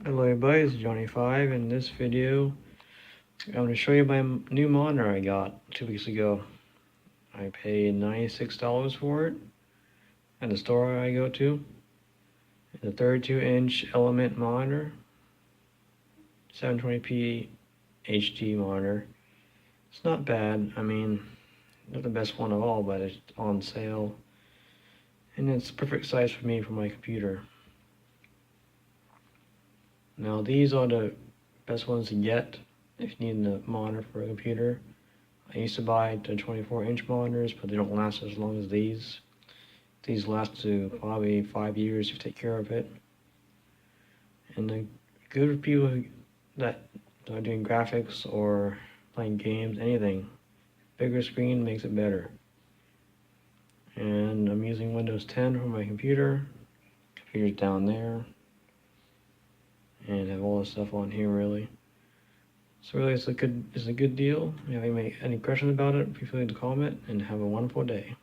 Hello everybody, it's Johnny5. In this video, I'm going to show you my new monitor I got 2 weeks ago. I paid $96 for it at the store I go to. It's a 32-inch Element monitor, 720p HD monitor. It's not bad. I mean, not the best one of all, but it's on sale. And it's the perfect size for me for my computer. Now these are the best ones to get if you need a monitor for a computer. I used to buy the 24-inch monitors, but they don't last as long as these. These last to probably 5 years if you take care of it. And they're good for people that are doing graphics or playing games, anything. Bigger screen makes it better. And I'm using Windows 10 for my computer. Computer's down there. And have all this stuff on here really. So really it's a good deal. If you have any questions about it, feel free to comment and have a wonderful day.